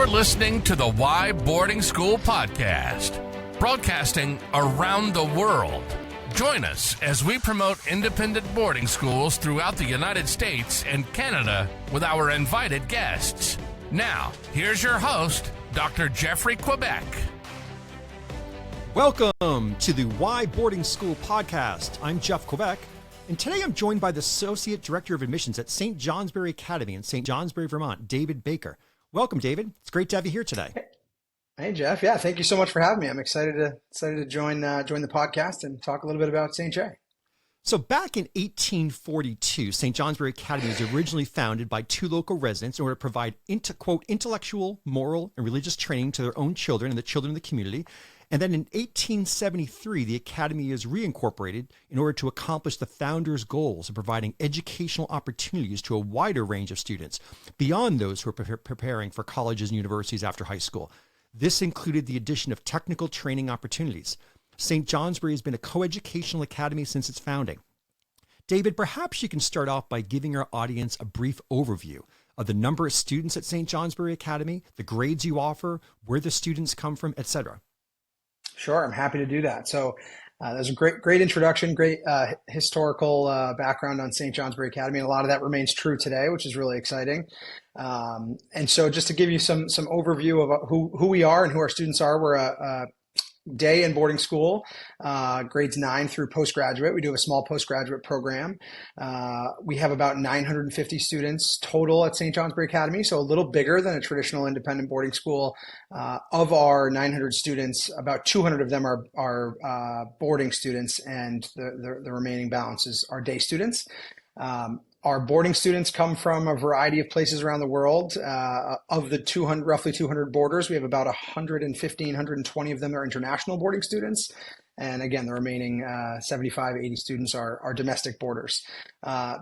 You're listening to the Why Boarding School podcast, broadcasting around the world. Join us as we promote independent boarding schools throughout the United States and Canada with our invited guests. Now, here's your host, Dr. Jeffrey Quebec. Welcome to the Why Boarding School podcast. I'm Jeff Quebec, and today I'm joined by the Associate Director of Admissions at St. Johnsbury Academy in St. Johnsbury, Vermont, David Baker. Welcome, David. It's great to have you here today. Hey, Jeff. Yeah, thank you so much for having me. I'm excited to join the podcast and talk a little bit about St. J. So back in 1842, St. Johnsbury Academy was originally founded by two local residents in order to provide, quote, intellectual, moral, and religious training to their own children and the children of the community. And then in 1873, the Academy is reincorporated in order to accomplish the founders' goals of providing educational opportunities to a wider range of students beyond those who are preparing for colleges and universities after high school. This included the addition of technical training opportunities. St. Johnsbury has been a coeducational academy since its founding. David, perhaps you can start off by giving our audience a brief overview of the number of students at St. Johnsbury Academy, the grades you offer, where the students come from, etc. Sure, I'm happy to do that. So that was a great introduction, great historical background on St. Johnsbury Academy, and a lot of that remains true today, which is really exciting. And so just to give you some overview of who we are and who our students are, we're a day and boarding school, grades 9 through postgraduate. We do a small postgraduate program. We have about 950 students total at St. Johnsbury Academy, so a little bigger than a traditional independent boarding school. Of our 900 students, about 200 of them are boarding students, and the remaining balances are day students. Our boarding students come from a variety of places around the world. Of the roughly 200 boarders, we have about 115, 120 of them are international boarding students. And again, the remaining 75, 80 students are domestic boarders.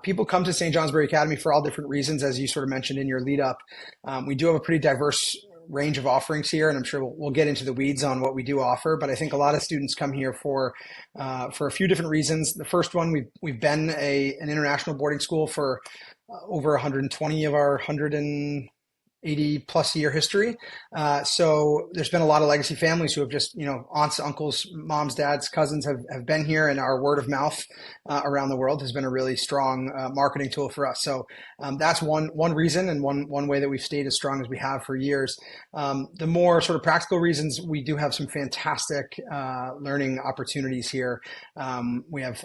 People come to St. Johnsbury Academy for all different reasons, as you sort of mentioned in your lead up. We do have a pretty diverse range of offerings here, and I'm sure we'll get into the weeds on what we do offer, but I think a lot of students come here for a few different reasons. The first one, we've been an international boarding school for over 120 of our 180 plus year history. So there's been a lot of legacy families who have just, aunts, uncles, moms, dads, cousins have been here, and our word of mouth around the world has been a really strong marketing tool for us. So that's one reason, and one way that we've stayed as strong as we have for years. The more sort of practical reasons, we do have some fantastic learning opportunities here. We have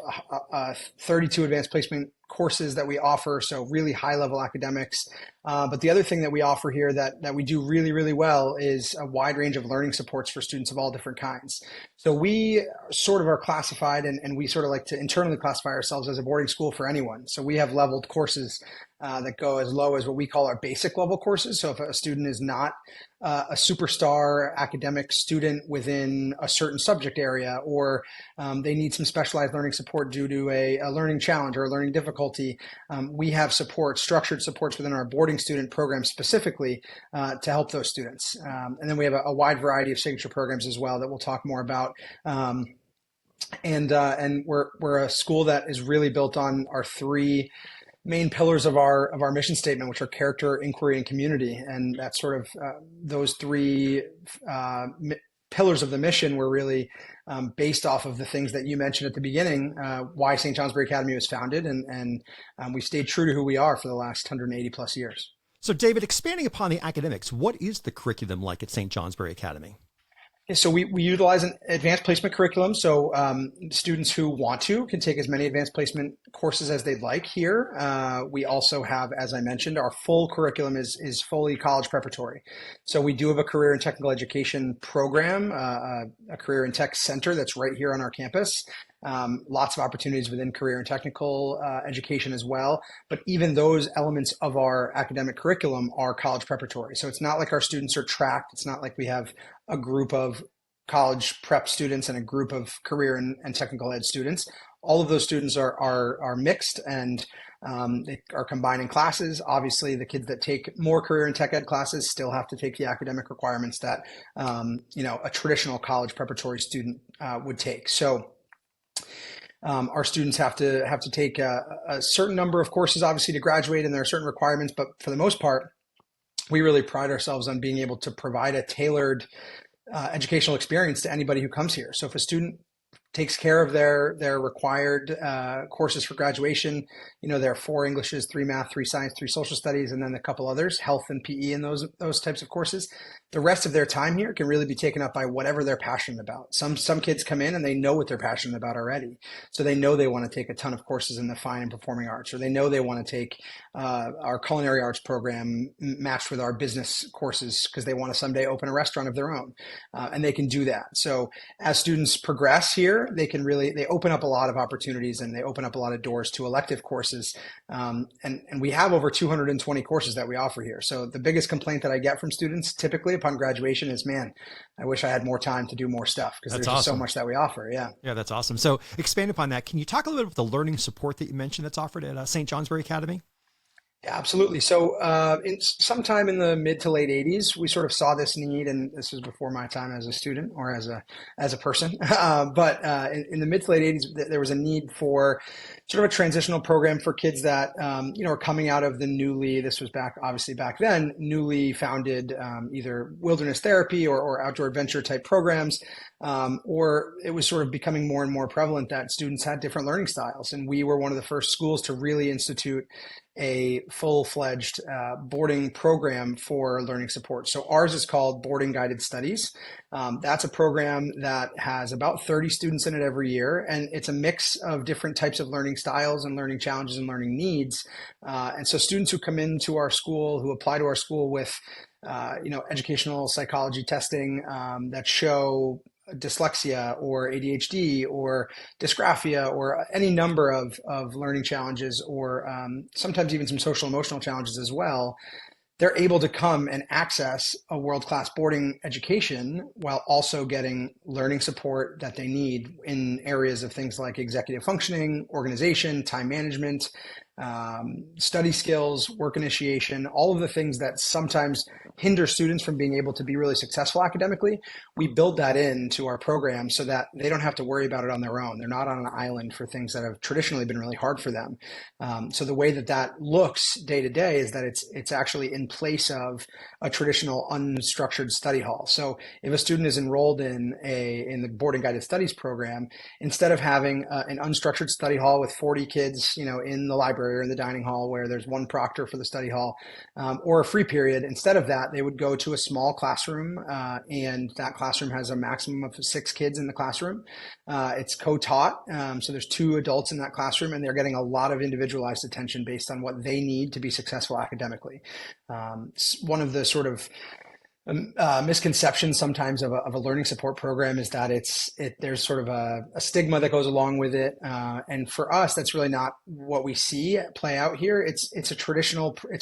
32 advanced placement courses that we offer, so really high level academics. But the other thing that we offer here that we do really, really well is a wide range of learning supports for students of all different kinds. So we sort of are classified, and we sort of like to internally classify ourselves as a boarding school for anyone. So we have leveled courses that go as low as what we call our basic level courses. So if a student is not a superstar academic student within a certain subject area, or they need some specialized learning support due to a learning challenge or a learning difficulty, we have structured supports within our boarding student program specifically to help those students. And then we have a wide variety of signature programs as well that we'll talk more about. And we're a school that is really built on our three main pillars of our mission statement, which are character, inquiry, and community. And that's sort of those three pillars of the mission were really based off of the things that you mentioned at the beginning, why St. Johnsbury Academy was founded, and we stayed true to who we are for the last 180 plus years. So David, expanding upon the academics, what is the curriculum like at St. Johnsbury Academy? So we utilize an advanced placement curriculum. So students who want to can take as many advanced placement courses as they'd like here. We also have, as I mentioned, our full curriculum is fully college preparatory. So we do have a career and technical education program, a career and tech center that's right here on our campus. Lots of opportunities within career and technical education as well. But even those elements of our academic curriculum are college preparatory. So it's not like our students are tracked. It's not like we have a group of college prep students and a group of career and technical ed students. All of those students are mixed, and they are combining classes. Obviously, the kids that take more career and tech ed classes still have to take the academic requirements that a traditional college preparatory student would take. So our students have to take a certain number of courses, obviously, to graduate, and there are certain requirements. But for the most part, we really pride ourselves on being able to provide a tailored educational experience to anybody who comes here. So if a student takes care of their required courses for graduation. There are 4 Englishes, 3 math, 3 science, 3 social studies, and then a couple others, health and PE, and those types of courses. The rest of their time here can really be taken up by whatever they're passionate about. Some kids come in and they know what they're passionate about already. So they know they want to take a ton of courses in the fine and performing arts, or they know they want to take our culinary arts program matched with our business courses because they want to someday open a restaurant of their own. And they can do that. So as students progress here, they open up a lot of opportunities and they open up a lot of doors to elective courses. And we have over 220 courses that we offer here. So the biggest complaint that I get from students typically upon graduation is, man, I wish I had more time to do more stuff because there's just so much that we offer. Yeah. Yeah, that's awesome. So expand upon that. Can you talk a little bit about the learning support that you mentioned that's offered at St. Johnsbury Academy? Yeah, absolutely. So sometime in the mid to late 80s, we sort of saw this need, and this was before my time as a student or as a person. But in the mid to late 80s, there was a need for sort of a transitional program for kids that are coming out of this was back then, newly founded either wilderness therapy or outdoor adventure type programs. Or it was sort of becoming more and more prevalent that students had different learning styles. And we were one of the first schools to really institute a full-fledged boarding program for learning support. So ours is called Boarding Guided Studies. That's a program that has about 30 students in it every year. And it's a mix of different types of learning styles and learning challenges and learning needs. And so students who come into our school, who apply to our school with educational psychology testing that show dyslexia or ADHD or dysgraphia or any number of learning challenges or sometimes even some social emotional challenges as well, they're able to come and access a world-class boarding education while also getting learning support that they need in areas of things like executive functioning, organization, time management, study skills, work initiation, all of the things that sometimes hinder students from being able to be really successful academically. We build that into our program so that they don't have to worry about it on their own. They're not on an island for things that have traditionally been really hard for them. So the way that looks day to day is that it's actually in place of a traditional unstructured study hall. So if a student is enrolled in the boarding guided studies program, instead of having an unstructured study hall with 40 kids, in the library or in the dining hall where there's one proctor for the study hall, or a free period, instead of that, they would go to a small classroom, and that classroom has a maximum of 6 kids in the classroom. It's co-taught, so there's 2 adults in that classroom, and they're getting a lot of individualized attention based on what they need to be successful academically. One of the sort of misconception sometimes of a learning support program is that there's sort of a stigma that goes along with it, and for us that's really not what we see play out here. It's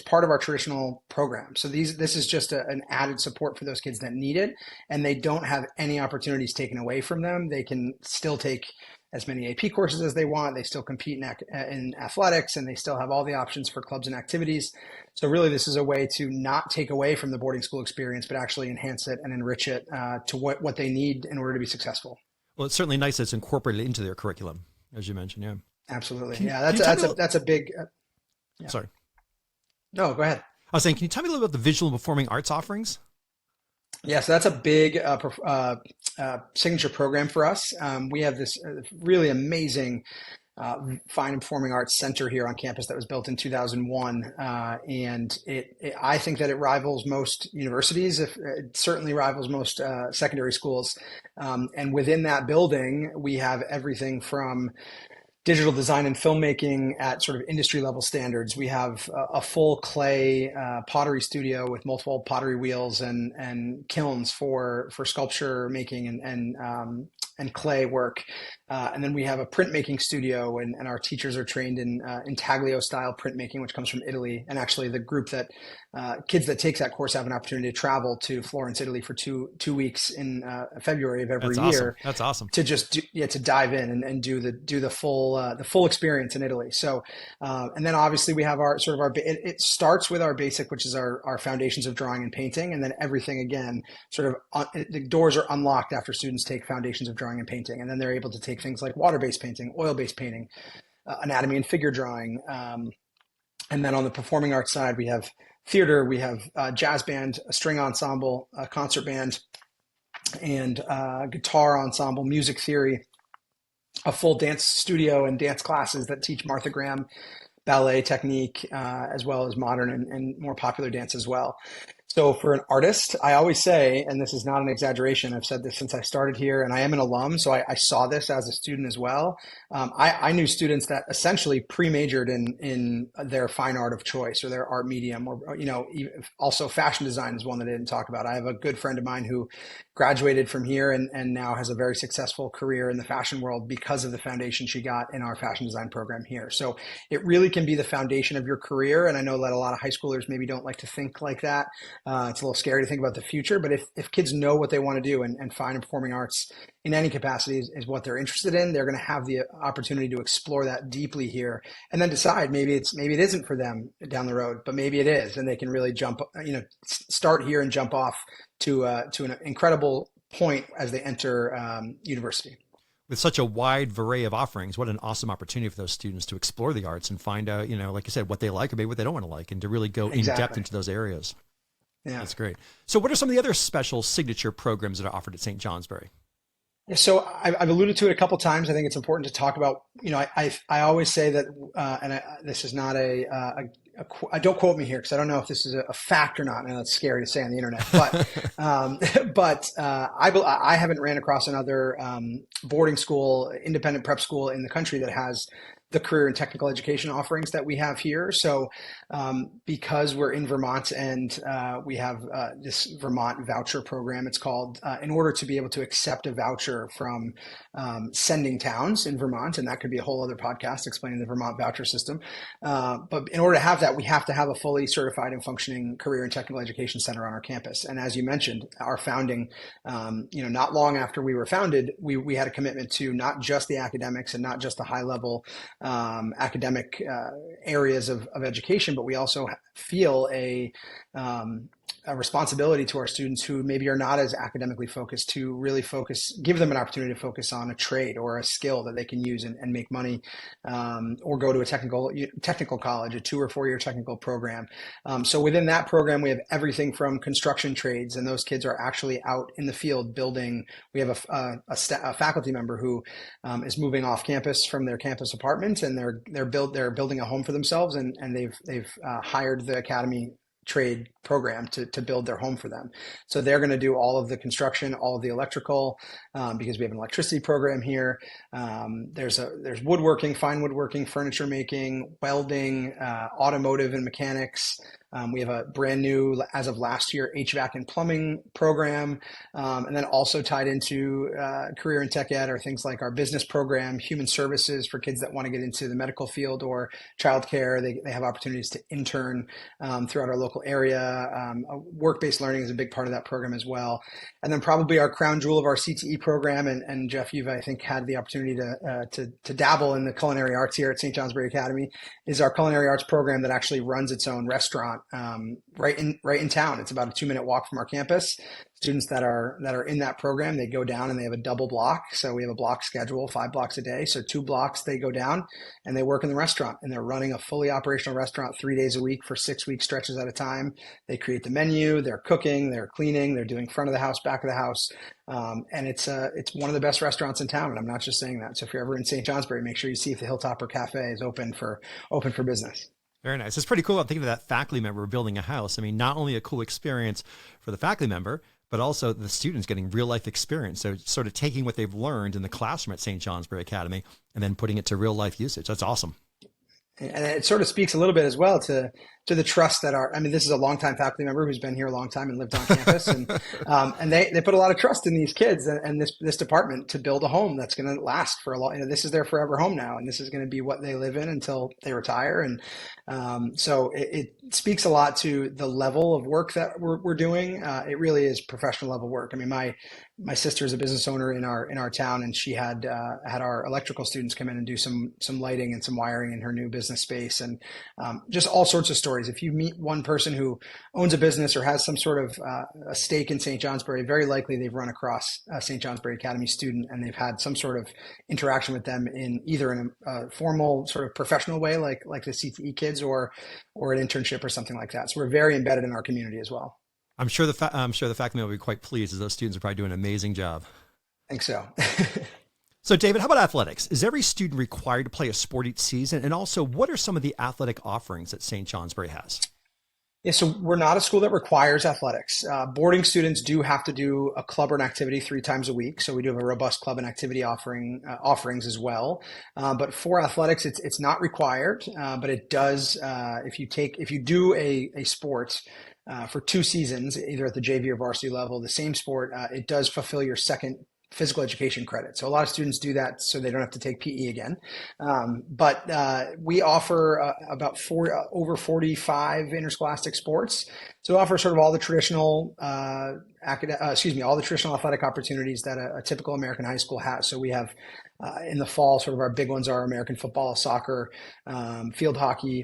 part of our traditional program. So this is just an added support for those kids that need it, and they don't have any opportunities taken away from them. They can still take as many AP courses as they want. They still compete in athletics, and they still have all the options for clubs and activities. So really, this is a way to not take away from the boarding school experience, but actually enhance it and enrich it to what they need in order to be successful. Well, it's certainly nice that it's incorporated into their curriculum, as you mentioned. Yeah, absolutely. That's a big. Yeah. Sorry. No, go ahead. I was saying, can you tell me a little about the visual and performing arts offerings? Yeah, so that's a big signature program for us. We have this really amazing fine and performing arts center here on campus that was built in 2001, and I think that it rivals most universities. It certainly rivals most secondary schools. And within that building, we have everything from digital design and filmmaking at sort of industry level standards. We have a full clay pottery studio with multiple pottery wheels and kilns for sculpture making and clay work. And then we have a printmaking studio, and our teachers are trained in intaglio style printmaking, which comes from Italy. And actually the group that kids that takes that course have an opportunity to travel to Florence, Italy for two weeks in February of every year. That's awesome. To just to dive in and do the full experience in Italy. So, and then obviously we have it starts with our basic, which is our foundations of drawing and painting. And then everything again, the doors are unlocked after students take foundations of drawing and painting. And then they're able to take things like water-based painting, oil-based painting, anatomy and figure drawing. And then on the performing arts side, we have theater, we have a jazz band, a string ensemble, a concert band, and guitar ensemble, music theory, a full dance studio and dance classes that teach Martha Graham ballet technique, as well as modern and more popular dance as well. So for an artist, I always say, and this is not an exaggeration, I've said this since I started here, and I am an alum, so I saw this as a student as well. I knew students that essentially pre-majored in their fine art of choice or their art medium, or also fashion design is one that I didn't talk about. I have a good friend of mine who graduated from here and now has a very successful career in the fashion world because of the foundation she got in our fashion design program here. So it really can be the foundation of your career, and I know that a lot of high schoolers maybe don't like to think like that. It's a little scary to think about the future, but if kids know what they want to do and fine and performing arts in any capacity is what they're interested in, they're going to have the opportunity to explore that deeply here and then decide maybe it isn't for them down the road, but maybe it is, and they can really start here and jump off to an incredible point as they enter university. With such a wide array of offerings, what an awesome opportunity for those students to explore the arts and find out, like you said, what they like or maybe what they don't want to like, and to really go in depth into those areas. Yeah, that's great. So what are some of the other special signature programs that are offered at St. Johnsbury? Yeah, so I've alluded to it a couple of times. I think it's important to talk about, I always say that, this is not don't quote me here because I don't know if this is a fact or not. And that's scary to say on the internet, but I haven't ran across another boarding school, independent prep school in the country that has the career and technical education offerings that we have here. So because we're in Vermont and we have this Vermont voucher program, it's called, in order to be able to accept a voucher from sending towns in Vermont, and that could be a whole other podcast explaining the Vermont voucher system. But in order to have that, we have to have a fully certified and functioning career and technical education center on our campus. And as you mentioned, our founding, not long after we were founded, we had a commitment to not just the academics and not just the high level academic areas of education, but we also feel a responsibility to our students who maybe are not as academically focused to really give them an opportunity to focus on a trade or a skill that they can use and make money, or go to a technical college, a 2 or 4 year technical program. So within that program, we have everything from construction trades, and those kids are actually out in the field building. We have a faculty member who is moving off campus from their campus apartment, and they're building a home for themselves, and they've hired the academy trade program to build their home for them. So they're going to do all of the construction, all of the electrical, because we have an electricity program here. There's woodworking, fine woodworking, furniture making, welding, automotive and mechanics. We have a brand new, as of last year, HVAC and plumbing program. And then also tied into career and tech ed are things like our business program, human services for kids that want to get into the medical field or childcare. They have opportunities to intern throughout our local area. Work-based learning is a big part of that program as well. And then probably our crown jewel of our CTE program, and Jeff, you've, I think, had the opportunity to dabble in the culinary arts here at St. Johnsbury Academy, is our culinary arts program that actually runs its own restaurant right in town. It's about a 2-minute walk from our campus. Students that are in that program, they go down and they have a double block. So we have a block schedule, 5 blocks a day. So 2 blocks they go down and they work in the restaurant, and they're running a fully operational restaurant 3 days a week for 6-week stretches at a time. They create the menu, they're cooking, they're cleaning, they're doing front of the house, back of the house. And it's one of the best restaurants in town. And I'm not just saying that. So if you're ever in St. Johnsbury, make sure you see if the Hilltopper Cafe is open for business. Very nice. It's pretty cool. I'm thinking of that faculty member building a house. I mean, not only a cool experience for the faculty member, but also the students getting real life experience. So sort of taking what they've learned in the classroom at St. Johnsbury Academy and then putting it to real life usage. That's awesome. And it sort of speaks a little bit as well to the trust that this is a longtime faculty member who's been here a long time and lived on campus, and they put a lot of trust in these kids and this department to build a home that's going to last for a long. This is their forever home now, and this is going to be what they live in until they retire. And so it speaks a lot to the level of work that we're doing. It really is professional level work. I mean, my sister is a business owner in our town, and she had our electrical students come in and do some lighting and some wiring in her new business space, and just all sorts of stories. If you meet one person who owns a business or has some sort of a stake in St. Johnsbury, very likely they've run across a St. Johnsbury Academy student, and they've had some sort of interaction with them in either in a formal sort of professional way, like the CTE kids, or an internship or something like that. So we're very embedded in our community as well. I'm sure the faculty will be quite pleased, as those students are probably doing an amazing job. I think so. So, David, how about athletics? Is every student required to play a sport each season? And also, what are some of the athletic offerings that St. Johnsbury has? Yeah, so we're not a school that requires athletics. Boarding students do have to do a club or an activity 3 times a week. So we do have a robust club and activity offerings as well. But for athletics, it's not required. But it does, if you do a sport, for 2 seasons, either at the JV or varsity level, the same sport, it does fulfill your second physical education credit. So a lot of students do that so they don't have to take PE again. But we offer over 45 interscholastic sports. So we offer sort of all the traditional all the traditional athletic opportunities that a typical American high school has. So we have in the fall, sort of our big ones are American football, soccer, field hockey.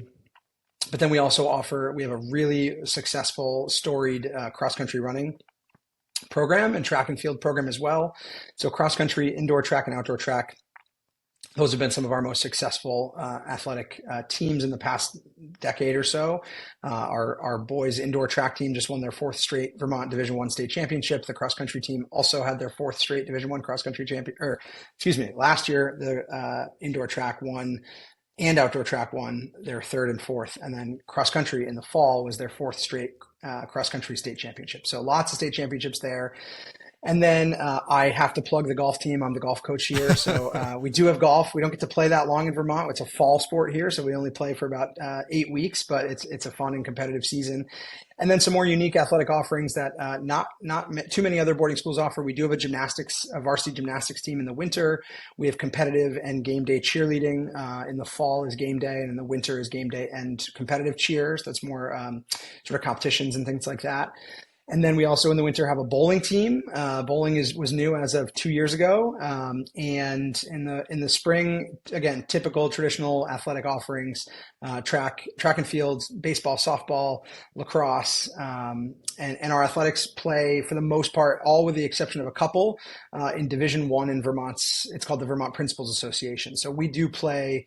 But then we also we have a really successful, storied cross-country running program and track and field program as well. So cross-country, indoor track, and outdoor track, those have been some of our most successful athletic teams in the past decade or so. Our boys indoor track team just won their 4th straight Vermont Division I state championship. The cross-country team also had their 4th straight Division I cross-country last year, the indoor track won and outdoor track won their 3rd and 4th. And then cross country in the fall was their 4th straight cross country state championship. So lots of state championships there. And then I have to plug the golf team. I'm the golf coach here. So we do have golf. We don't get to play that long in Vermont. It's a fall sport here. So we only play for about 8 weeks, but it's a fun and competitive season. And then some more unique athletic offerings that not too many other boarding schools offer. We do have a varsity gymnastics team in the winter. We have competitive and game day cheerleading. In the fall is game day, and in the winter is game day and competitive cheers. That's more sort of competitions and things like that. And then we also in the winter have a bowling team. Bowling was new as of 2 years ago. And in the spring, again, typical traditional athletic offerings, track and field, baseball, softball, lacrosse, and our athletics play for the most part, all with the exception of a couple, in Division I in Vermont's. It's called the Vermont Principals Association. So we do play,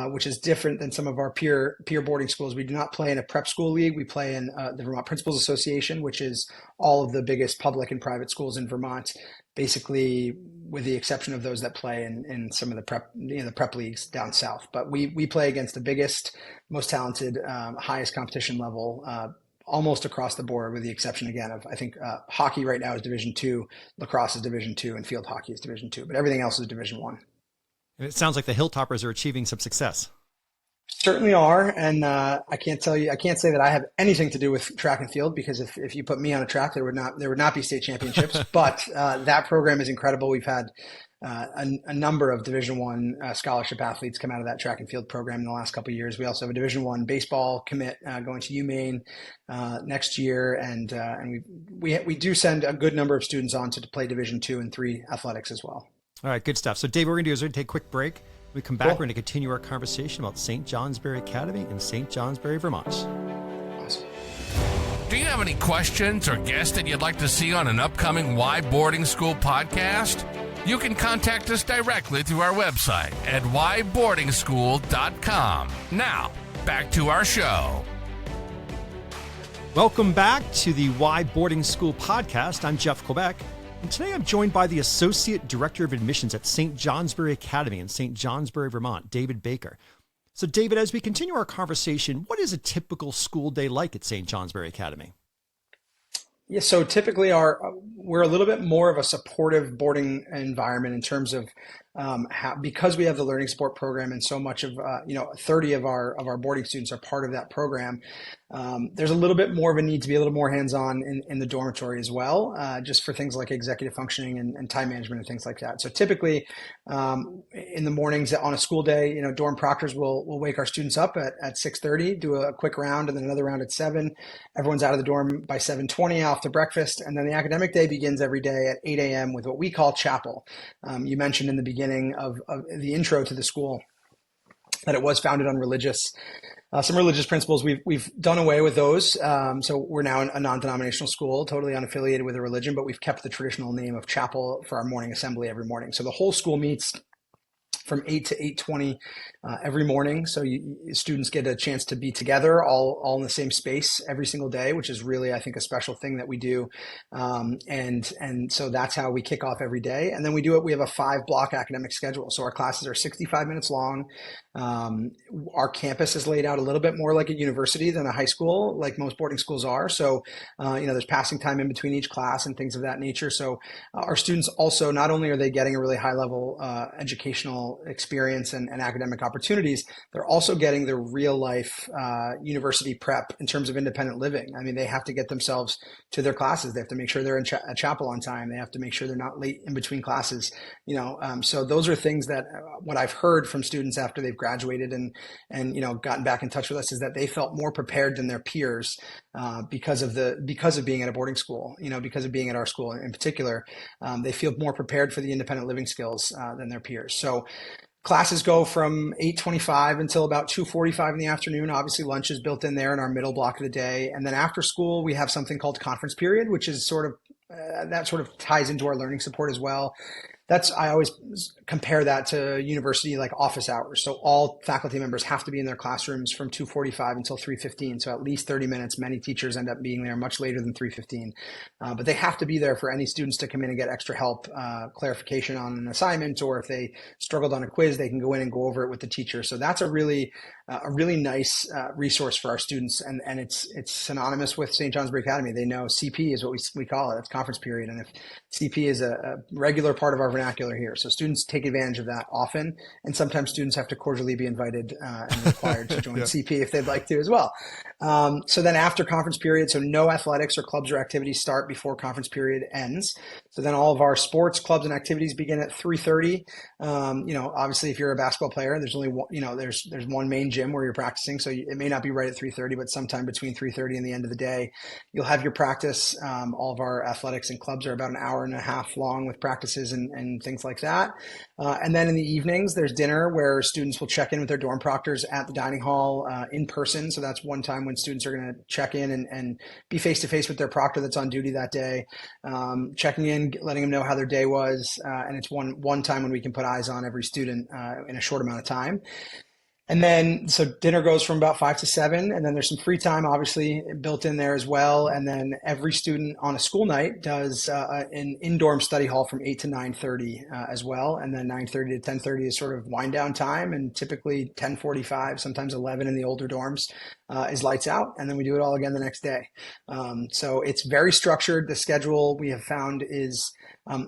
which is different than some of our peer boarding schools. We do not play in a prep school league. We play in the Vermont Principals Association, which is all of the biggest public and private schools in Vermont, basically with the exception of those that play in some of the prep leagues down south. But we play against the biggest, most talented, highest competition level, almost across the board, with the exception again of, I think, hockey right now is Division II, lacrosse is Division II, and field hockey is Division II, but everything else is Division I. And it sounds like the Hilltoppers are achieving some success. Certainly are, and I can't say that I have anything to do with track and field, because if you put me on a track, there would not be state championships. But that program is incredible. We've had a number of Division I scholarship athletes come out of that track and field program in the last couple of years. We also have a Division I baseball commit going to UMaine next year, and we do send a good number of students on to play Division II and III athletics as well. All right, good stuff. So, Dave, what we're going to do is we're going to take a quick break. When we come back, We're going to continue our conversation about St. Johnsbury Academy in St. Johnsbury, Vermont. Awesome. Do you have any questions or guests that you'd like to see on an upcoming Why Boarding School podcast? You can contact us directly through our website at whyboardingschool.com. Now, back to our show. Welcome back to the Why Boarding School podcast. I'm Jeff Quebec. And today I'm joined by the Associate Director of Admissions at St. Johnsbury Academy in St. Johnsbury, Vermont, David Baker. So David, as we continue our conversation, what is a typical school day like at St. Johnsbury Academy? Yeah, so typically we're a little bit more of a supportive boarding environment in terms of because we have the learning support program and so much of 30 of our boarding students are part of that program. There's a little bit more of a need to be a little more hands-on in the dormitory as well, just for things like executive functioning and time management and things like that. So typically, in the mornings on a school day, dorm proctors will wake our students up at 6:30, do a quick round and then another round at 7. Everyone's out of the dorm by 7:20 off to breakfast. And then the academic day begins every day at 8 a.m. with what we call chapel. You mentioned in the beginning of the intro to the school that it was founded on some religious principles. We've done away with those. So we're now a non-denominational school, totally unaffiliated with a religion, but we've kept the traditional name of chapel for our morning assembly every morning. So the whole school meets from 8 to 8:20 every morning. So students get a chance to be together all in the same space every single day, which is really, I think, a special thing that we do. And so that's how we kick off every day. And then we have a 5-block academic schedule. So our classes are 65 minutes long. Our campus is laid out a little bit more like a university than a high school, like most boarding schools are. So, there's passing time in between each class and things of that nature. So our students also, not only are they getting a really high level educational experience and academic opportunities, they're also getting the real life university prep in terms of independent living. I mean, they have to get themselves to their classes. They have to make sure they're in at chapel on time. They have to make sure they're not late in between classes. So those are things that what I've heard from students after they've graduated and gotten back in touch with us is that they felt more prepared than their peers because of being at a boarding school. Because of being at our school in particular, they feel more prepared for the independent living skills than their peers. So classes go from 8:25 until about 2:45 in the afternoon. Obviously, lunch is built in there in our middle block of the day. And then after school, we have something called conference period, which is that sort of ties into our learning support as well. I always compare that to university like office hours. So all faculty members have to be in their classrooms from 2:45 until 3:15. So at least 30 minutes. Many teachers end up being there much later than 3:15. But they have to be there for any students to come in and get extra help, clarification on an assignment, or if they struggled on a quiz, they can go in and go over it with the teacher. So that's a really nice resource for our students. And it's synonymous with St. Johnsbury Academy. They know CP is what we call it. It's conference period. And if CP is a regular part of our vernacular here. So students take advantage of that often. And sometimes students have to cordially be invited and required to join CP if they'd like to as well. So then after conference period, so no athletics or clubs or activities start before conference period ends. So then all of our sports, clubs, and activities begin at 3:30. Obviously if you're a basketball player, there's only one, there's one main gym where you're practicing. So it may not be right at 3:30, but sometime between 3:30 and the end of the day, you'll have your practice. All of our athletics and clubs are about an hour and a half long with practices and things like that. And then in the evenings, there's dinner where students will check in with their dorm proctors at the dining hall in person. So that's one time when students are going to check in and be face-to-face with their proctor that's on duty that day, checking in, letting them know how their day was. And it's one time when we can put eyes on every student in a short amount of time. And then, so dinner goes from about 5 to 7, and then there's some free time, obviously, built in there as well. And then every student on a school night does an in-dorm study hall from 8 to 9:30 as well. And then 9:30 to 10:30 is sort of wind down time, and typically 10:45, sometimes 11 in the older dorms is lights out. And then we do it all again the next day. So it's very structured. The schedule we have found is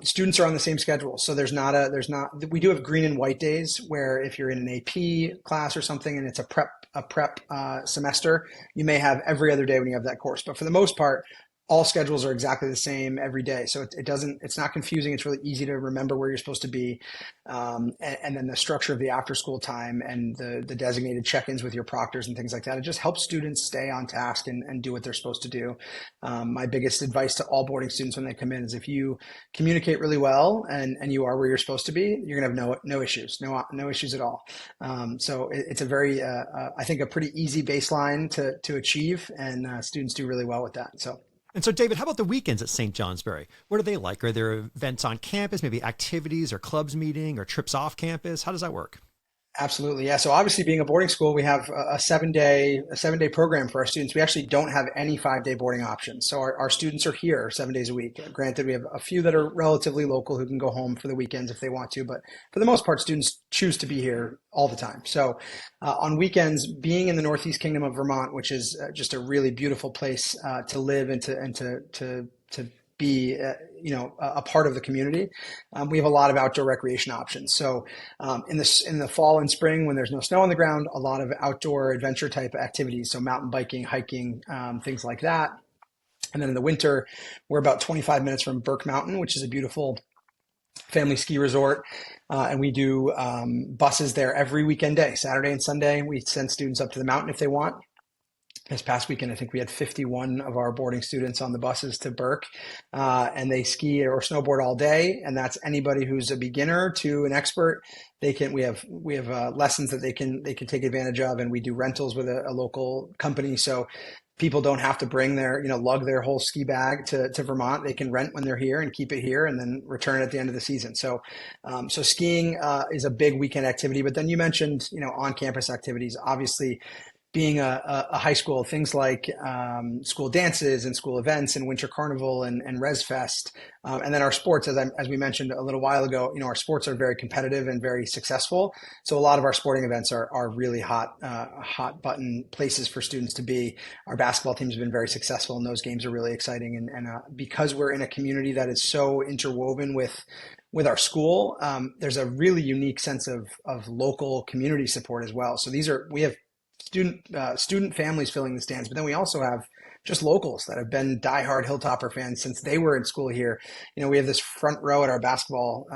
students are on the same schedule. So we do have green and white days where if you're in an AP class or something and it's a prep semester, you may have every other day when you have that course. But for the most part, all schedules are exactly the same every day. So it's not confusing. It's really easy to remember where you're supposed to be. And then the structure of the after school time and the designated check-ins with your proctors and things like that. It just helps students stay on task and do what they're supposed to do. My biggest advice to all boarding students when they come in is if you communicate really well and you are where you're supposed to be, you're going to have no issues, no issues at all. So it's a very, I think a pretty easy baseline to achieve, and students do really well with that. And so, David, how about the weekends at St. Johnsbury? What are they like? Are there events on campus, maybe activities or clubs meeting or trips off campus? How does that work? Absolutely. Yeah. So obviously being a boarding school, we have a 7-day program for our students. We actually don't have any 5-day boarding options. So our students are here 7 days a week. Granted, we have a few that are relatively local who can go home for the weekends if they want to, but for the most part, students choose to be here all the time. So on weekends, being in the Northeast Kingdom of Vermont, which is just a really beautiful place to live and to be, a part of the community. We have a lot of outdoor recreation options. So in the fall and spring, when there's no snow on the ground, a lot of outdoor adventure type activities. So mountain biking, hiking, things like that. And then in the winter, we're about 25 minutes from Burke Mountain, which is a beautiful family ski resort. And we do buses there every weekend day, Saturday and Sunday. We send students up to the mountain if they want. This past weekend, I think we had 51 of our boarding students on the buses to Burke, and they ski or snowboard all day. And that's anybody who's a beginner to an expert. We have lessons that they can take advantage of, and we do rentals with a local company. So people don't have to bring lug their whole ski bag to Vermont. They can rent when they're here and keep it here and then return it at the end of the season. So skiing is a big weekend activity. But then you mentioned, on-campus activities. Obviously, being a high school, things like school dances and school events and winter carnival and Res Fest. And then our sports, as we mentioned a little while ago, our sports are very competitive and very successful. So a lot of our sporting events are really hot button places for students to be. Our basketball teams have been very successful, and those games are really exciting. And because we're in a community that is so interwoven with our school, there's a really unique sense of local community support as well. So we have student families filling the stands, but then we also have just locals that have been diehard Hilltopper fans since they were in school here. We have this front row at our basketball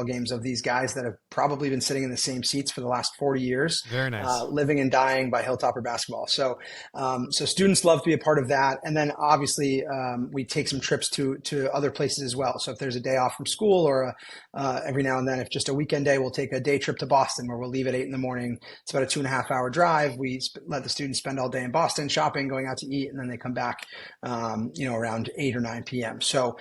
games of these guys that have probably been sitting in the same seats for the last 40 years. Very nice. Living and dying by Hilltopper basketball. So students love to be a part of that. And then obviously we take some trips to other places as well. So if there's a day off from school or every now and then, if just a weekend day, we'll take a day trip to Boston where we'll leave at 8 a.m. It's about a 2.5 hour drive. We let the students spend all day in Boston shopping, going out to eat, and then they come back, around 8 or 9 p.m. So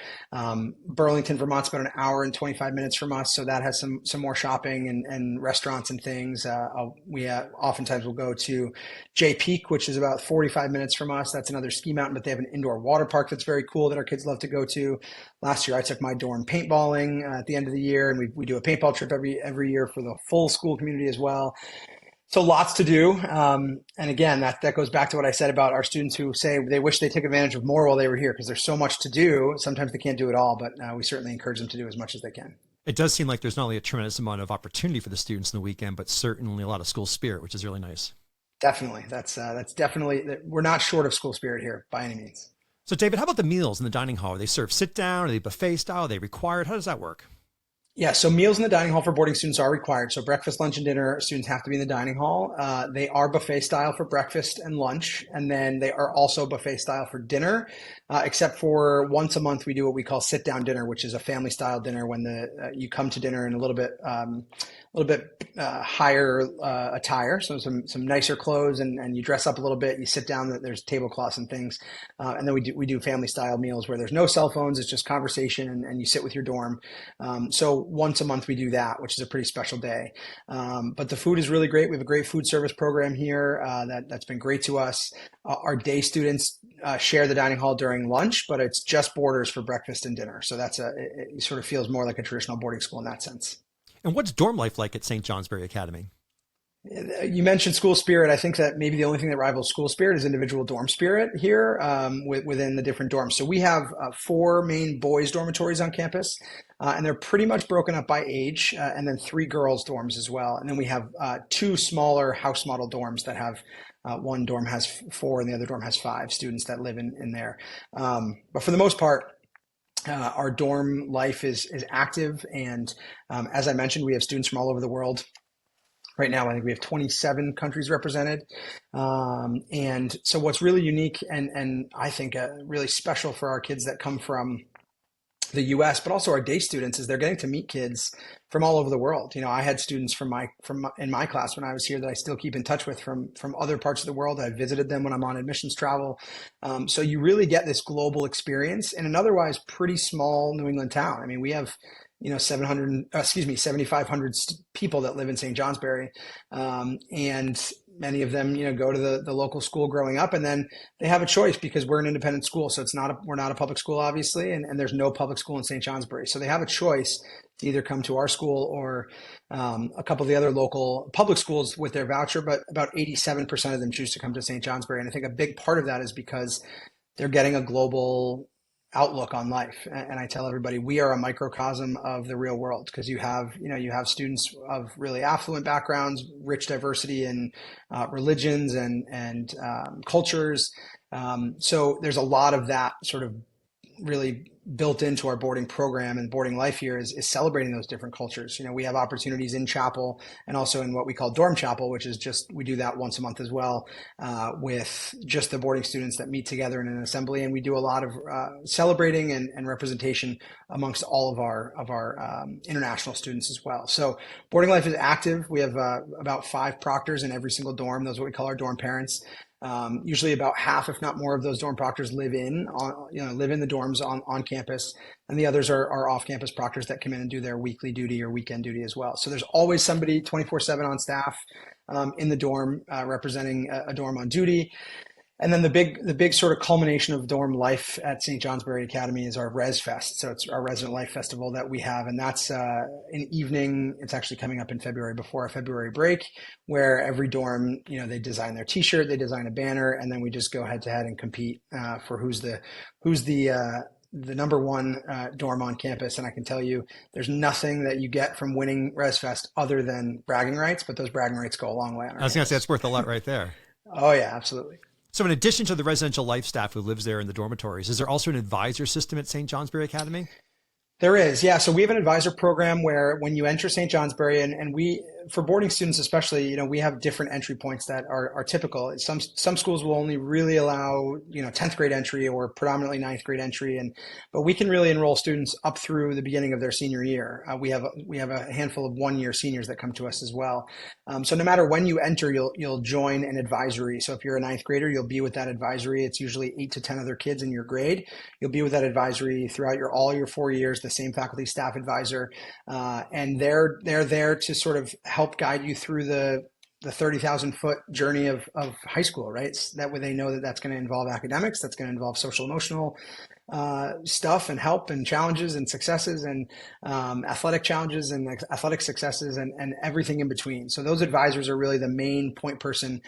Burlington, Vermont's about an hour and 25 minutes from us. So that has some more shopping and restaurants and things. We oftentimes will go to Jay Peak, which is about 45 minutes from us. That's another ski mountain, but they have an indoor water park that's very cool that our kids love to go to. Last year, I took my dorm paintballing at the end of the year, and we do a paintball trip every year for the full school community as well. So lots to do. And again, that goes back to what I said about our students who say they wish they took advantage of more while they were here because there's so much to do. Sometimes they can't do it all, but we certainly encourage them to do as much as they can. It does seem like there's not only a tremendous amount of opportunity for the students in the weekend, but certainly a lot of school spirit, which is really nice. Definitely. That's definitely, we're not short of school spirit here by any means. So David, how about the meals in the dining hall? Are they served sit down? Are they buffet style? Are they required? How does that work? Yeah, so meals in the dining hall for boarding students are required. So breakfast, lunch, and dinner, students have to be in the dining hall. They are buffet style for breakfast and lunch, and then they are also buffet style for dinner, except for once a month we do what we call sit-down dinner, which is a family-style dinner when you come to dinner in a little bit higher attire, so some nicer clothes, and you dress up a little bit. You sit down. There's tablecloths and things, and then we do family-style meals where there's no cell phones. It's just conversation, and you sit with your dorm. So once a month we do that, which is a pretty special day. But the food is really great. We have a great food service program here that's been great to us. Our day students share the dining hall during lunch, but it's just boarders for breakfast and dinner. So it sort of feels more like a traditional boarding school in that sense. And what's dorm life like at St. Johnsbury Academy? You mentioned school spirit. I think that maybe the only thing that rivals school spirit is individual dorm spirit here within the different dorms. So we have 4 main boys dormitories on campus, and they're pretty much broken up by age, and then 3 girls dorms as well. And then we have 2 smaller house model dorms that have one dorm has 4 and the other dorm has 5 students that live in there. But for the most part, our dorm life is active. And as I mentioned, we have students from all over the world. Right now, I think we have 27 countries represented. And so what's really unique and I think really special for our kids that come from the US, but also our day students, is they're getting to meet kids from all over the world. I had students in my class when I was here that I still keep in touch with from other parts of the world. I visited them when I'm on admissions travel. So you really get this global experience in an otherwise pretty small New England town. I mean, we have 7,500 people that live in St. Johnsbury. And many of them, go to the local school growing up, and then they have a choice because we're an independent school. So we're not a public school, obviously, and there's no public school in St. Johnsbury. So they have a choice to either come to our school or a couple of the other local public schools with their voucher, but about 87% of them choose to come to St. Johnsbury. And I think a big part of that is because they're getting a global outlook on life. And I tell everybody we are a microcosm of the real world, because you have students of really affluent backgrounds, rich diversity in religions and cultures. So there's a lot of that sort of really built into our boarding program, and boarding life here is celebrating those different cultures. We have opportunities in chapel and also in what we call dorm chapel, which is just, we do that once a month as well, with just the boarding students that meet together in an assembly. And we do a lot of celebrating and representation amongst all of our international students as well. So boarding life is active. We have about 5 proctors in every single dorm. Those are what we call our dorm parents. Usually about half, if not more, of those dorm proctors live in the dorms on campus, and the others are off-campus proctors that come in and do their weekly duty or weekend duty as well. So there's always somebody 24/7 on staff in the dorm representing a dorm on duty. And then the big sort of culmination of dorm life at St. Johnsbury Academy is our Res Fest. So it's our Resident Life Festival that we have. And that's an evening. It's actually coming up in February before our February break, where every dorm, they design their t-shirt, they design a banner, and then we just go head to head and compete for who's the number one dorm on campus. And I can tell you, there's nothing that you get from winning Res Fest other than bragging rights, but those bragging rights go a long way on our I was going to say, that's worth a lot right there. Oh yeah, absolutely. So in addition to the residential life staff who lives there in the dormitories, is there also an advisor system at St. Johnsbury Academy? There is, yeah. So we have an advisor program where when you enter St. Johnsbury, and we, for boarding students especially, we have different entry points that are typical. Some schools will only really allow 10th grade entry or predominantly 9th grade entry, but we can really enroll students up through the beginning of their senior year. We have a handful of 1-year seniors that come to us as well. So no matter when you enter, you'll join an advisory. So if you're a 9th grader, you'll be with that advisory. It's usually 8 to 10 other kids in your grade. You'll be with that advisory throughout all your 4 years. The same faculty staff advisor, and they're there to sort of help guide you through the 30,000 foot journey of high school, right? So that way they know that that's going to involve academics, that's going to involve social emotional stuff and help and challenges and successes and athletic challenges and athletic successes and everything in between. So those advisors are really the main point person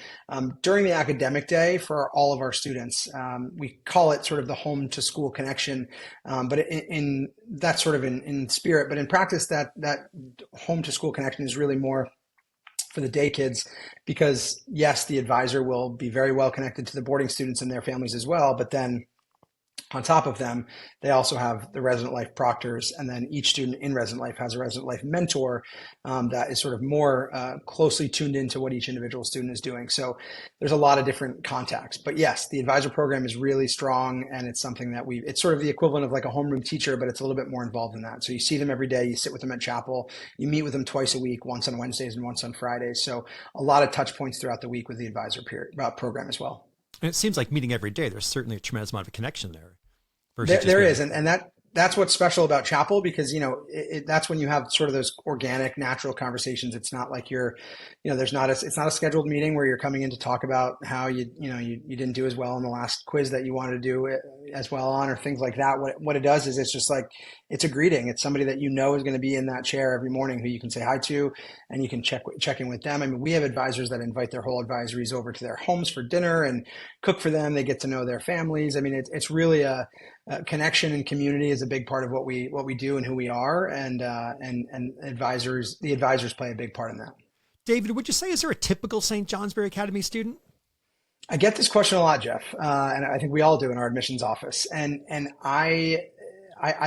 during the academic day for all of our students. We call it sort of the home to school connection, but in that's sort of in spirit, but in practice that home to school connection is really more for the day kids, because yes, the advisor will be very well connected to the boarding students and their families as well, but then on top of them, they also have the resident life proctors, and then each student in resident life has a resident life mentor that is sort of more closely tuned into what each individual student is doing. So there's a lot of different contacts. But yes, the advisor program is really strong, and it's something that it's sort of the equivalent of like a homeroom teacher, but it's a little bit more involved than that. So you see them every day, you sit with them at chapel, you meet with them twice a week, once on Wednesdays and once on Fridays. So a lot of touch points throughout the week with the advisor program as well. And it seems like meeting every day, there's certainly a tremendous amount of connection there. There is, and that's what's special about chapel, because that's when you have sort of those organic, natural conversations. It's not like it's not a scheduled meeting where you're coming in to talk about how you didn't do as well in the last quiz that you wanted to do as well on, or things like that. What it does is it's just like, it's a greeting. It's somebody that is going to be in that chair every morning who you can say hi to, and you can check in with them. I mean, we have advisors that invite their whole advisories over to their homes for dinner and cook for them. They get to know their families. I mean, it's really a connection, and community is a big part of what we do and who we are, and the advisors play a big part in that. David, would you say, is there a typical St. Johnsbury Academy student? I get this question a lot, Jeff, and I think we all do in our admissions office, and I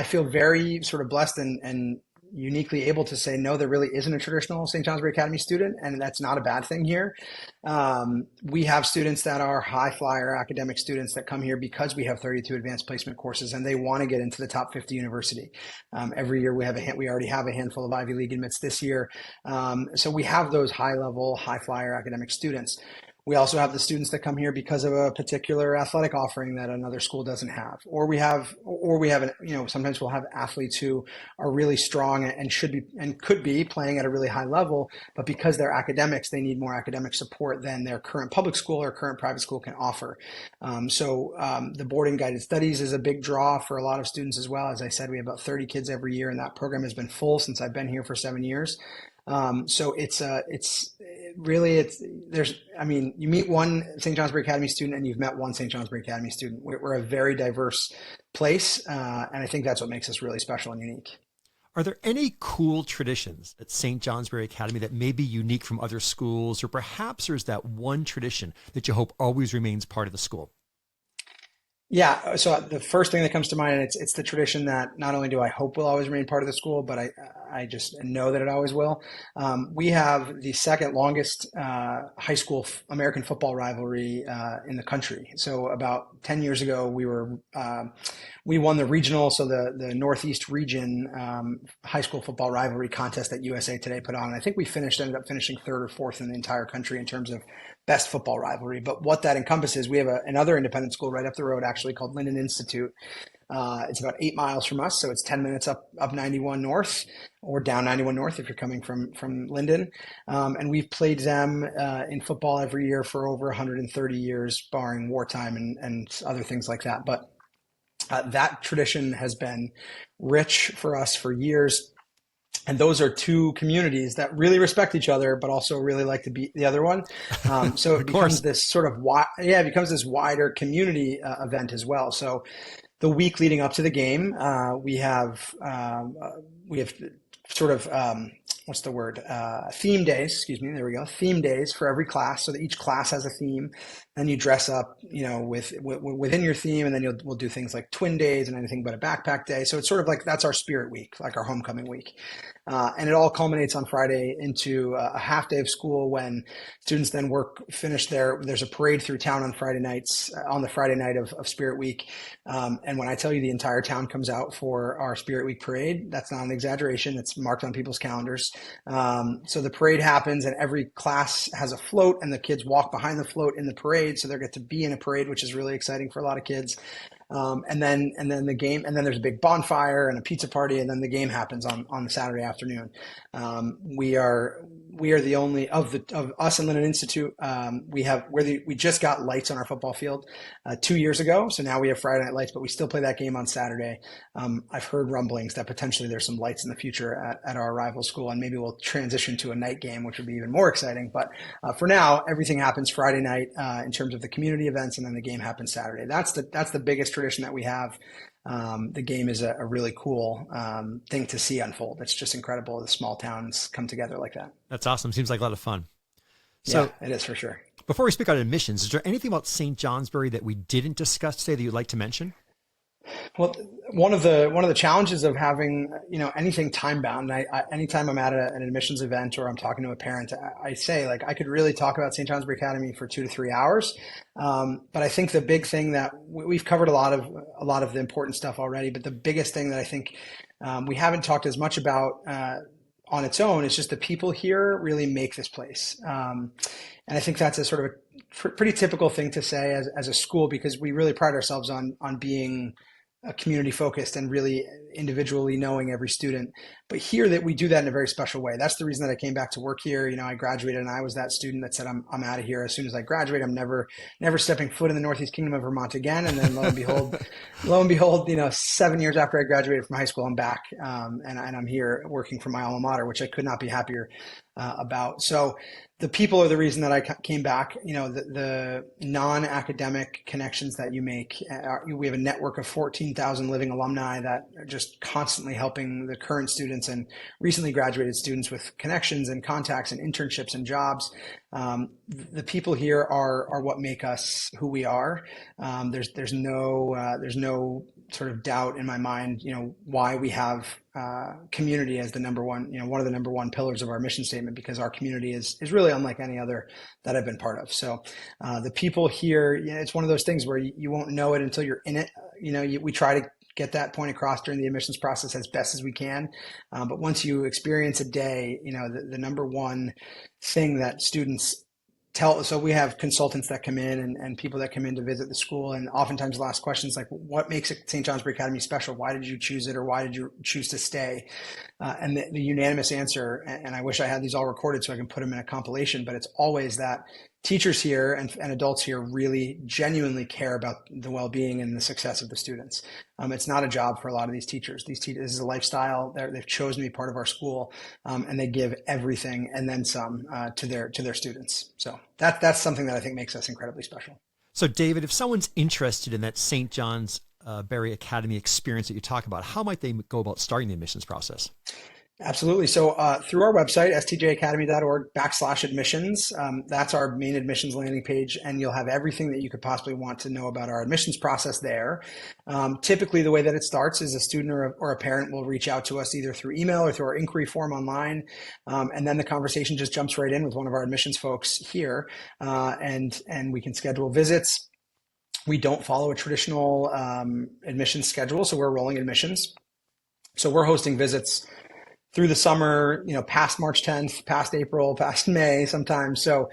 feel very sort of blessed and uniquely able to say, no, there really isn't a traditional St. Johnsbury Academy student, and that's not a bad thing here. We have students that are high flyer academic students that come here because we have 32 advanced placement courses, and they want to get into the top 50 university. Every year we already have a handful of Ivy League admits this year. So we have those high level, high flyer academic students. We also have the students that come here because of a particular athletic offering that another school doesn't have, or we have, sometimes we'll have athletes who are really strong and should be and could be playing at a really high level, but because they're academics, they need more academic support than their current public school or current private school can offer. The boarding guided studies is a big draw for a lot of students as well. As I said, we have about 30 kids every year, and that program has been full since I've been here for 7 years. So it's really, I mean, you meet one St. Johnsbury Academy student and you've met one St. Johnsbury Academy student. We're a very diverse place. And I think that's what makes us really special and unique. Are there any cool traditions at St. Johnsbury Academy that may be unique from other schools, or perhaps there's that one tradition that you hope always remains part of the school? Yeah, so the first thing that comes to mind, and it's the tradition that not only do I hope will always remain part of the school, but I just know that it always will. We have the second longest high school American football rivalry in the country. So about 10 years ago, we won the regional, so the Northeast region high school football rivalry contest that USA Today put on. And I think we ended up finishing third or fourth in the entire country in terms of best football rivalry. But what that encompasses, we have another independent school right up the road, actually, called Linden Institute. It's about 8 miles from us, so it's 10 minutes up 91 North, or down 91 North if you're coming from Linden. And we've played them in football every year for over 130 years, barring wartime and other things like that. But that tradition has been rich for us for years. And those are two communities that really respect each other, but also really like to beat the other one. So it becomes this sort of it becomes this wider community event as well. So the week leading up to the game, we have sort of what's the word? Theme days. Excuse me. There we go. Theme days for every class, so that each class has a theme. Then you dress up, within your theme, and then we'll do things like twin days and anything but a backpack day. So it's sort of like that's our spirit week, like our homecoming week. And it all culminates on Friday into a half day of school when students then finish there's a parade through town on Friday nights, on the Friday night of Spirit Week. And when I tell you the entire town comes out for our Spirit Week parade, that's not an exaggeration. It's marked on people's calendars. So the parade happens and every class has a float and the kids walk behind the float in the parade. So they get to be in a parade, which is really exciting for a lot of kids. And then the game, and then there's a big bonfire and a pizza party, and then the game happens on the Saturday afternoon. We are the only of us and Linden Institute. We just got lights on our football field 2 years ago, so now we have Friday night lights, but we still play that game on Saturday. I've heard rumblings that potentially there's some lights in the future at our rival school, and maybe we'll transition to a night game, which would be even more exciting. But for now, everything happens Friday night in terms of the community events, and then the game happens Saturday. That's the biggest tradition that we have. The game is a really cool thing to see unfold. It's just incredible. The small towns come together like that. That's awesome. Seems like a lot of fun. So yeah, it is for sure. Before we speak on admissions, is there anything about St. Johnsbury that we didn't discuss today that you'd like to mention? Well, one of the challenges of having anything time bound. Anytime I'm at an admissions event or I'm talking to a parent, I say I could really talk about St. Johnsbury Academy for 2 to 3 hours. But I think the big thing that we've covered a lot of the important stuff already. But the biggest thing that I think we haven't talked as much about on its own is just the people here really make this place. And I think that's a sort of a pretty typical thing to say as a school, because we really pride ourselves on being community focused and really individually knowing every student. But here that we do that in a very special way. That's the reason that I came back to work here. I graduated and I was that student that said, I'm out of here. As soon as I graduate, I'm never stepping foot in the Northeast Kingdom of Vermont again. And then lo and behold, 7 years after I graduated from high school, I'm back. And I'm here working for my alma mater, which I could not be happier about. So the people are the reason that I came back. The non-academic connections that you make. We have a network of 14,000 living alumni that are just constantly helping the current students and recently graduated students with connections and contacts and internships and jobs. The people here are what make us who we are. There's no sort of doubt in my mind, why we have community as the number one, one of the number one pillars of our mission statement, because our community is really unlike any other that I've been part of. So the people here, it's one of those things where you won't know it until you're in it. We try to get that point across during the admissions process as best as we can. But once you experience a day, the number one thing that students so we have consultants that come in and people that come in to visit the school, and oftentimes they'll ask questions like, what makes it St. Johnsbury Academy special? Why did you choose it, or why did you choose to stay? And the unanimous answer, and I wish I had these all recorded so I can put them in a compilation, but it's always that teachers here and adults here really genuinely care about the well-being and the success of the students. It's not a job for a lot of these teachers. This is a lifestyle. They've chosen to be part of our school, and they give everything and then some to their students. So that's something that I think makes us incredibly special. So, David, if someone's interested in that St. Johnsbury Academy experience that you talk about, how might they go about starting the admissions process? Absolutely. So through our website, stjacademy.org/admissions, that's our main admissions landing page, and you'll have everything that you could possibly want to know about our admissions process there. Typically, the way that it starts is a student or a parent will reach out to us either through email or through our inquiry form online, and then the conversation just jumps right in with one of our admissions folks here, and we can schedule visits. We don't follow a traditional admissions schedule, so we're rolling admissions. So we're hosting visits through the summer, past March 10th, past April, past May sometimes. So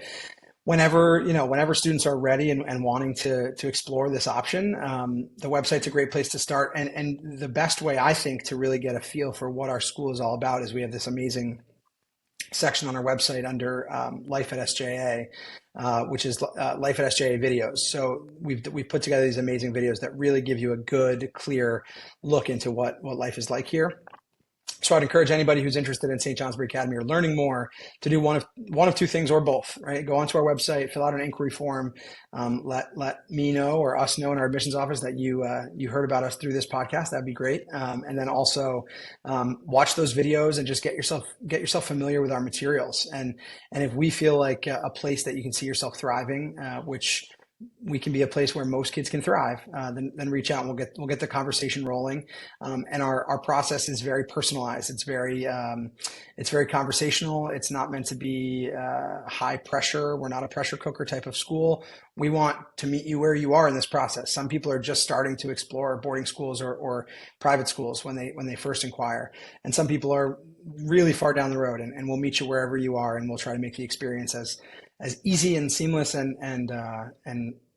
whenever students are ready and wanting to explore this option, the website's a great place to start. And the best way, I think, to really get a feel for what our school is all about is we have this amazing section on our website under Life at SJA, which is Life at SJA videos. So we've put together these amazing videos that really give you a good, clear look into what life is like here. So I'd encourage anybody who's interested in St. Johnsbury Academy or learning more to do one of two things or both, right? Go onto our website, fill out an inquiry form, let me know or us know in our admissions office that you heard about us through this podcast. That'd be great. And then also watch those videos and just get yourself familiar with our materials. And if we feel like a place that you can see yourself thriving, which we can be a place where most kids can thrive, then reach out and we'll get the conversation rolling. And our process is very personalized. It's very conversational. It's not meant to be high pressure. We're not a pressure cooker type of school. We want to meet you where you are in this process. Some people are just starting to explore boarding schools or private schools when they first inquire. And some people are really far down the road, and we'll meet you wherever you are, and we'll try to make the experience as easy and seamless and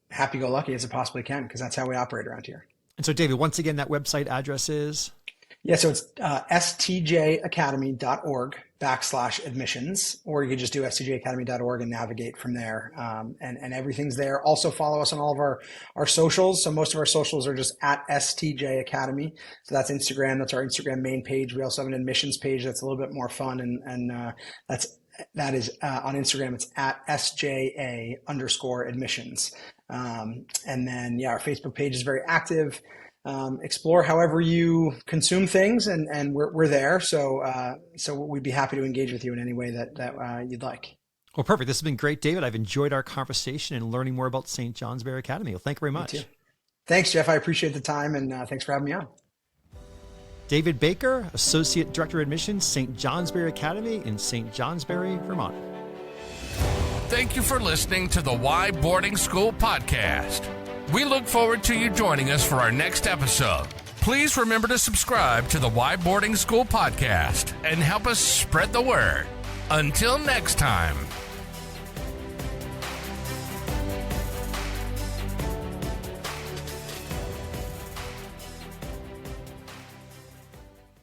happy-go-lucky as it possibly can, because that's how we operate around here. And so, David, once again, that website address is? Yeah, so it's stjacademy.org/admissions, or you could just do stjacademy.org and navigate from there. And everything's there. Also follow us on all of our socials. So most of our socials are just at STJ Academy. So that's Instagram. That's our Instagram main page. We also have an admissions page that's a little bit more fun, and that is on Instagram. It's at SJA_admissions. And then, our Facebook page is very active. Explore however you consume things, and we're there. So we'd be happy to engage with you in any way that you'd like. Well, perfect. This has been great, David. I've enjoyed our conversation and learning more about St. Johnsbury Academy. Well, thank you very much. Me too. Thanks, Jeff. I appreciate the time, and thanks for having me on. David Baker, Associate Director of Admissions, St. Johnsbury Academy in St. Johnsbury, Vermont. Thank you for listening to the Why Boarding School podcast. We look forward to you joining us for our next episode. Please remember to subscribe to the Why Boarding School podcast and help us spread the word. Until next time.